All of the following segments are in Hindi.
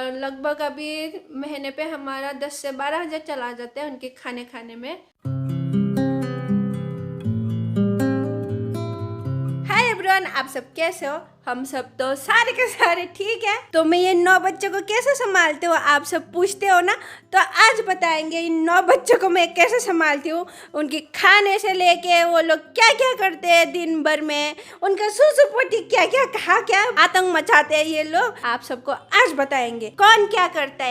और लगभग अभी महीने पे हमारा 10 से 12 हज़ार चला जाता है उनके खाने खाने में। हाय एवरीवन, आप सब कैसे हो? हम सब तो सारे के सारे ठीक है। तो मैं ये 9 बच्चों को कैसे संभालती हूँ आप सब पूछते हो ना, तो आज बताएंगे इन 9 बच्चों को मैं कैसे संभालती हूँ। उनके खाने से लेके वो लोग क्या क्या करते हैं दिन भर में, उनका सुसु पोटी क्या क्या कहा क्या आतंक मचाते हैं ये लोग, आप सबको आज बताएंगे कौन क्या करता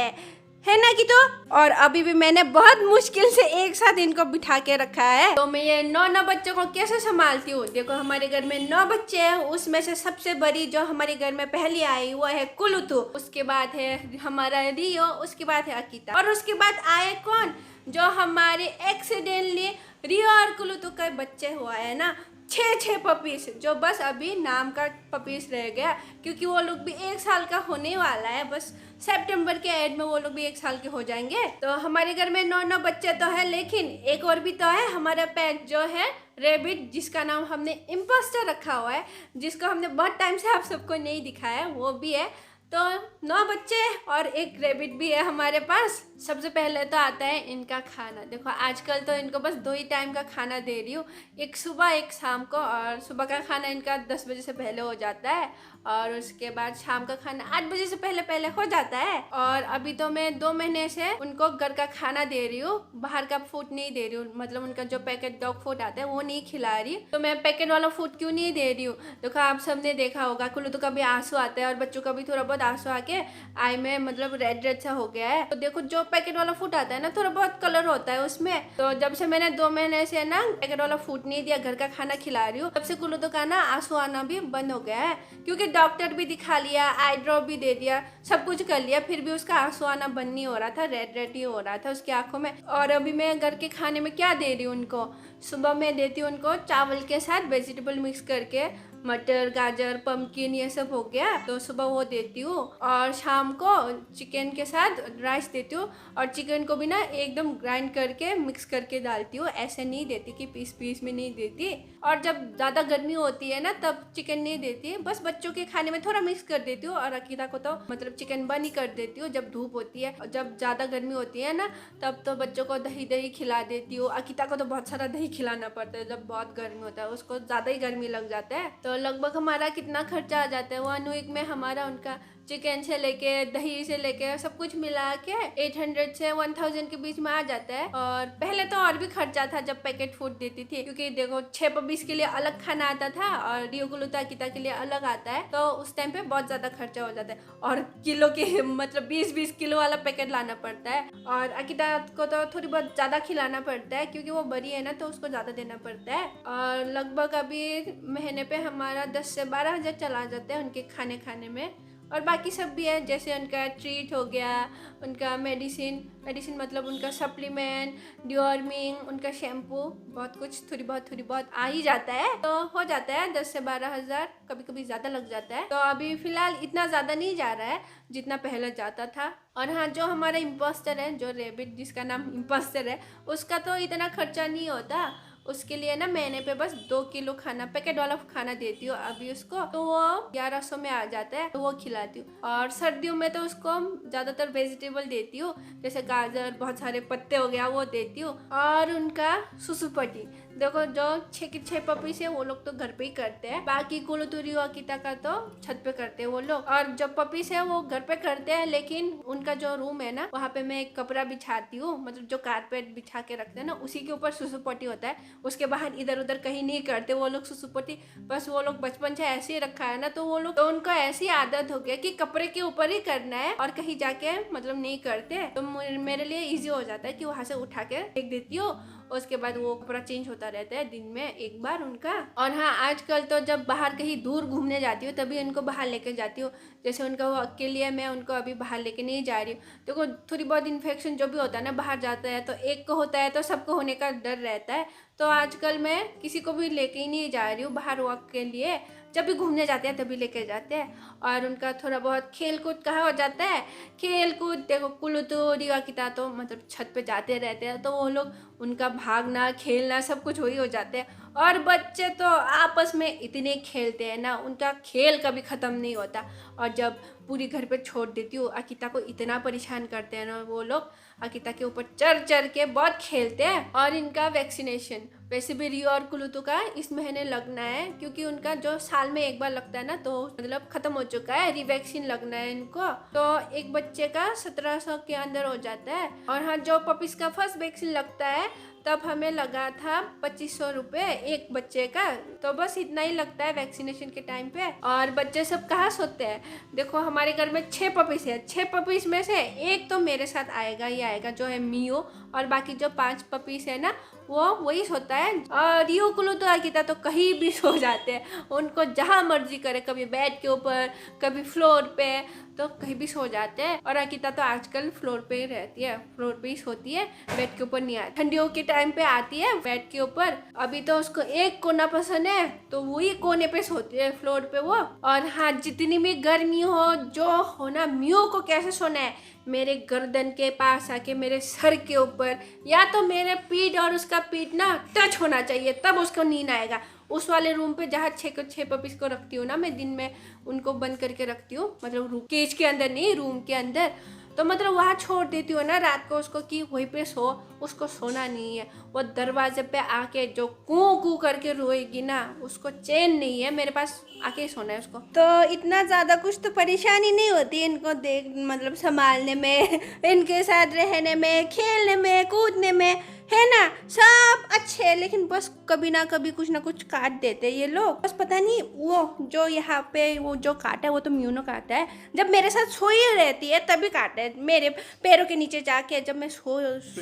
है ना कि तो। और अभी भी मैंने बहुत मुश्किल से एक साथ इनको बिठा के रखा है। तो मैं ये 9 बच्चों को कैसे संभालती हूँ। देखो हमारे घर में 9 बच्चे हैं, उसमें से सबसे बड़ी जो हमारे घर में पहली आई वो है कुलुतु, उसके बाद है हमारा रियो, उसके बाद है अकीता, और उसके बाद आए कौन, जो हमारे एक्सीडेंटली रियो और कुलुतु का बच्चे हुआ है ना, 6 पपीस, जो बस अभी नाम का पपीस रह गया, क्योंकि वो लोग भी 1 साल का होने वाला है। बस सितंबर के एंड में वो लोग भी 1 साल के हो जाएंगे। तो हमारे घर में 9 बच्चे तो है, लेकिन एक और भी तो है हमारा पेट जो है रेबिट, जिसका नाम हमने इम्पोस्टर रखा हुआ है, जिसको हमने बहुत टाइम से आप सबको नहीं दिखाया, वो भी है। तो 9 बच्चे और एक रेबिट भी है हमारे पास। सबसे पहले तो आता है इनका खाना। देखो आजकल तो इनको बस 2 ही टाइम का खाना दे रही हूँ, एक सुबह एक शाम को। और सुबह का खाना इनका 10 बजे से पहले हो जाता है, और उसके बाद शाम का खाना 8 बजे से पहले पहले हो जाता है। और अभी तो मैं 2 महीने से उनको घर का खाना दे रही हूँ, बाहर का फूड नहीं दे रही हूँ, मतलब उनका जो पैकेट डॉग फूड आता है वो नहीं खिला रही। तो मैं पैकेट वाला फूड क्यों नहीं दे रही हूँ, देखो आप सबने देखा होगा कुल्लू का भी आंसू आता है और बच्चों का भी थोड़ा बहुत आंसू आके आई में मतलब रेड रेड सा हो गया है। तो देखो जो पैकेट वाला फूड आता है ना, थोड़ा बहुत कलर होता है उसमें। तो जब से मैंने 2 महीने से ना पैकेट वाला फूड नहीं दिया, घर का खाना खिला रही हूँ, तब से कुल्लू का ना आंसू आना भी बंद हो गया है। क्योंकि डॉक्टर भी दिखा लिया, आई ड्रॉप भी दे दिया, सब कुछ कर लिया, फिर भी उसका आंसू आना बंद नहीं हो रहा था, रेड रेड ही हो रहा था उसकी आंखों में। और अभी मैं घर के खाने में क्या दे रही हूँ उनको, सुबह में देती हूँ उनको चावल के साथ वेजिटेबल मिक्स करके, मटर गाजर पम्पकिन ये सब हो गया, तो सुबह वो देती हूँ। और शाम को चिकन के साथ राइस देती हूँ, और चिकन को भी ना एकदम ग्राइंड करके मिक्स करके डालती हूँ, ऐसे नहीं देती कि पीस पीस में नहीं देती। और जब ज़्यादा गर्मी होती है ना तब चिकन नहीं देती, बस बच्चों के खाने में थोड़ा मिक्स कर देती हूँ। और अकीदा को तो मतलब चिकन बंद ही कर देती हूँ जब धूप होती है। और जब ज़्यादा गर्मी होती है ना तब तो बच्चों को दही दही खिला देती हूँ। अकीता को तो बहुत सारा दही खिलाना पड़ता है, जब बहुत गर्मी होता है उसको ज़्यादा ही गर्मी लग जाता है। तो लगभग हमारा कितना खर्चा आ जाता है 1 वीक में, हमारा उनका चिकन से लेके दही से लेके सब कुछ मिला के 800 से 1000 के बीच में आ जाता है। और पहले तो और भी खर्चा था जब पैकेट फूड देती थी, क्योंकि देखो 6 पपीज के लिए अलग खाना आता था और रियो गुलुता अकीता के लिए अलग आता है, तो उस टाइम पे बहुत ज्यादा खर्चा हो जाता है। और किलो के मतलब 20-20 किलो वाला पैकेट लाना पड़ता है। और अकीता को तो थोड़ी बहुत ज्यादा खिलाना पड़ता है, क्योंकि वो बड़ी है ना तो उसको ज्यादा देना पड़ता है। और लगभग अभी महीने पे हमारा 10 से 12 हज़ार चला जाता है उनके खाने खाने में। और बाकी सब भी है, जैसे उनका ट्रीट हो गया, उनका मेडिसिन मतलब उनका सप्लीमेंट, डिओर्मिंग, उनका शैम्पू, बहुत कुछ थोड़ी बहुत आ ही जाता है। तो हो जाता है 10 से 12 हज़ार, कभी कभी ज़्यादा लग जाता है। तो अभी फ़िलहाल इतना ज़्यादा नहीं जा रहा है जितना पहले जाता था। और हाँ, जो हमारा इम्पोस्टर है, जो रेबिट जिसका नाम इम्पोस्टर है, उसका तो इतना खर्चा नहीं होता। उसके लिए ना महीने पे बस 2 किलो खाना पैकेट वाला खाना देती हूँ अभी उसको, तो वो 1100 में आ जाता है, तो वो खिलाती हूँ। और सर्दियों में तो उसको ज़्यादातर वेजिटेबल देती हूँ, जैसे गाजर, बहुत सारे पत्ते हो गया वो देती हूँ। और उनका सुसुपटी, देखो जो 6 के 6 पपीस है वो लोग तो घर पे ही करते हैं, बाकी कुलुतुरी और अकीता का तो छत पे करते हैं वो लोग। और जो पपीस है वो घर पे करते हैं, लेकिन उनका जो रूम है ना वहाँ पे मैं एक कपड़ा बिछाती हूँ, मतलब जो कारपेट बिछा के रखते हैं ना उसी के ऊपर सुसुपटी होता है। उसके बाहर इधर उधर कहीं नहीं करते वो लोग सुसुपटी, बस वो लोग बचपन से ऐसे ही रखा है ना, तो वो लोग तो उनको ऐसी आदत हो गया कि कपड़े के ऊपर ही करना है और कहीं जाके मतलब नहीं करते। तो मेरे लिए इजी हो जाता है कि वहां से उठा के फेंक देती हूँ, उसके बाद वो कपड़ा चेंज होता रहता है दिन में एक बार उनका। और हाँ, आजकल तो जब बाहर कहीं दूर घूमने जाती हूँ तभी उनको बाहर लेके जाती हूँ, जैसे उनका वो अकेले है, मैं उनको अभी बाहर लेके नहीं जा रही हूँ। देखो थोड़ी बहुत इन्फेक्शन जो भी होता है ना बाहर जाता है, तो एक को होता है तो सबको होने का डर रहता है। तो आजकल मैं किसी को भी लेके ही नहीं जा रही हूँ बाहर वॉक के लिए, जब भी घूमने जाते हैं तभी लेके जाते हैं। और उनका थोड़ा बहुत खेल कूद कहा हो जाता है, खेल कूद देखो कुलुतु रिवा किता तो मतलब छत पे जाते रहते हैं, तो वो लोग उनका भागना खेलना सब कुछ वही हो जाते हैं। और बच्चे तो आपस में इतने खेलते हैं ना, उनका खेल कभी ख़त्म नहीं होता। और जब पूरी घर पे छोड़ देती हूँ। अकिता को इतना परेशान करते हैं ना वो लोग, अकिता के ऊपर चढ़ चढ़ के बहुत खेलते हैं। और इनका वैक्सीनेशन वैसे भी रियो और कुलुतु का इस महीने लगना है, क्योंकि उनका जो साल में एक बार लगता है ना, तो मतलब खत्म हो चुका है, रिवैक्सीन लगना है इनको। तो एक बच्चे का 1700 के अंदर हो जाता है। और हाँ, जो पपीज का फर्स्ट वैक्सीन लगता है तब हमें लगा था 2500 रुपये एक बच्चे का। तो बस इतना ही लगता है वैक्सीनेशन के टाइम पे। और बच्चे सब कहाँ सोते हैं? देखो हमारे घर में 6 पपीज है, 6 पपीज में से एक तो मेरे साथ आएगा ही आएगा, जो है मियो। और बाकी जो 5 पपीज है ना वो वही सोता है। और रियो कुलुतु अकिता तो कहीं भी सो जाते हैं, उनको जहाँ मर्जी करे, कभी बेड के ऊपर, कभी फ्लोर पे, तो कहीं भी सो जाते हैं। और अकिता तो आजकल फ्लोर पे ही रहती है, फ्लोर पे ही सोती है, बेड के ऊपर नहीं आती। ठंडियों के टाइम पे आती है बेड के ऊपर। अभी तो उसको एक कोना पसंद है तो वही कोने पे सोती है, फ्लोर पे वो। और हाँ, जितनी भी गर्मी हो जो हो ना, मियो को कैसे सोना है? मेरे गर्दन के पास आके मेरे सर के ऊपर, या तो मेरे पीठ और उसका पीठ ना टच होना चाहिए, तब उसको नींद आएगा। उस वाले रूम पे जहाँ 6 पपीज को रखती हूँ ना मैं, दिन में उनको बंद करके रखती हूँ, मतलब केज के अंदर नहीं, रूम के अंदर। तो मतलब वहाँ छोड़ देती हूँ ना रात को उसको कि वहीं पे सो, उसको सोना नहीं है। वो दरवाजे पे आके जो कू कू करके रोएगी ना, उसको चैन नहीं है, मेरे पास आके सोना है उसको। तो इतना ज़्यादा कुछ तो परेशानी नहीं होती इनको देख, मतलब संभालने में, इनके साथ रहने में, खेलने में, कूदने में, है ना, सब अच्छे है। लेकिन बस कभी ना कभी कुछ ना कुछ काट देते ये लोग। बस पता नहीं वो जो यहाँ पे वो जो काटा है वो तो म्यूनो काटा है, जब मेरे साथ सोई रहती है तभी काटा है, मेरे पैरों के नीचे जाके जब मैं सो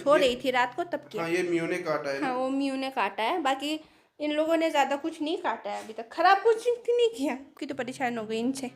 रही थी रात को तब किया। हाँ, ये म्यू ने काटा है। हाँ, वो म्यू ने काटा है, बाकी इन लोगों ने ज़्यादा कुछ नहीं काटा है अभी तक, खराब कुछ नहीं किया। कि तो परेशान हो गई इनसे,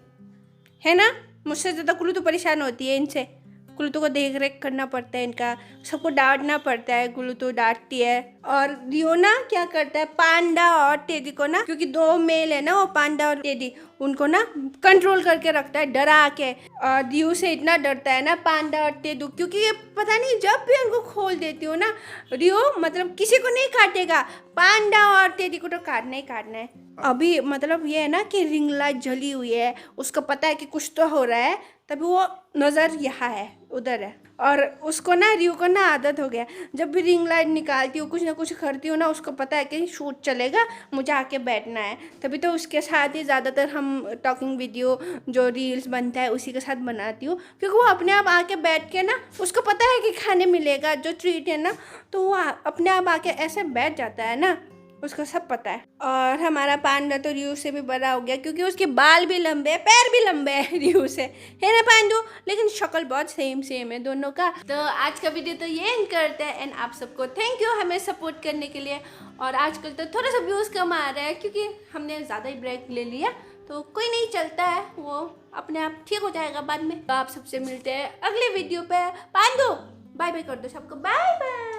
है ना, मुझसे ज़्यादा कुल्लू तो परेशान होती है इनसे। कुल्लू को देख रेख करना पड़ता है इनका, सबको डांटना पड़ता है, कुल्लू तो डांटती है। और रियो ना क्या करता है, पांडा और टेडी को ना, क्योंकि 2 मेल है ना वो पांडा और टेडी, उनको ना कंट्रोल करके रखता है डरा के। और रियो से इतना डरता है ना पांडा और टेडू, क्योंकि ये पता नहीं जब भी उनको खोल देती हूँ ना, रियो मतलब किसी को नहीं काटेगा, पांडा और टेडी को तो काटना ही काटना है। अभी मतलब ये है ना कि रिंग लाइट जली हुई है, उसको पता है कि कुछ तो हो रहा है, तभी वो नज़र यहाँ है, उधर है। और उसको ना, रियो को ना आदत हो गया, जब भी रिंग लाइट निकालती हूँ, कुछ ना कुछ करती हूँ ना, उसको पता है कि शूट चलेगा, मुझे आके बैठना है। तभी तो उसके साथ ही ज़्यादातर हम टॉकिंग वीडियो जो रील्स बनता है उसी के साथ बनाती हूँ, क्योंकि वो अपने आप आके बैठ के ना, उसको पता है कि खाने मिलेगा जो ट्रीट है ना, तो वो अपने आप आके ऐसे बैठ जाता है ना, उसको सब पता है। और हमारा पांडा तो रियो से भी बड़ा हो गया, क्योंकि उसके बाल भी लंबे हैं, पैर भी लंबे हैं रियो से, है ना पांडू? लेकिन शक्ल बहुत सेम है दोनों का। तो आज का वीडियो तो ये एंड करते हैं। एंड आप सबको थैंक यू हमें सपोर्ट करने के लिए। और आजकल तो थोड़ा सा व्यूज़ कम आ रहा है, क्योंकि हमने ज़्यादा ही ब्रेक ले लिया, तो कोई नहीं, चलता है, वो अपने आप ठीक हो जाएगा बाद में। तो आप सबसे मिलते हैं अगले वीडियो पे। पांडू बाय बाय कर दो सबको, बाय बाय।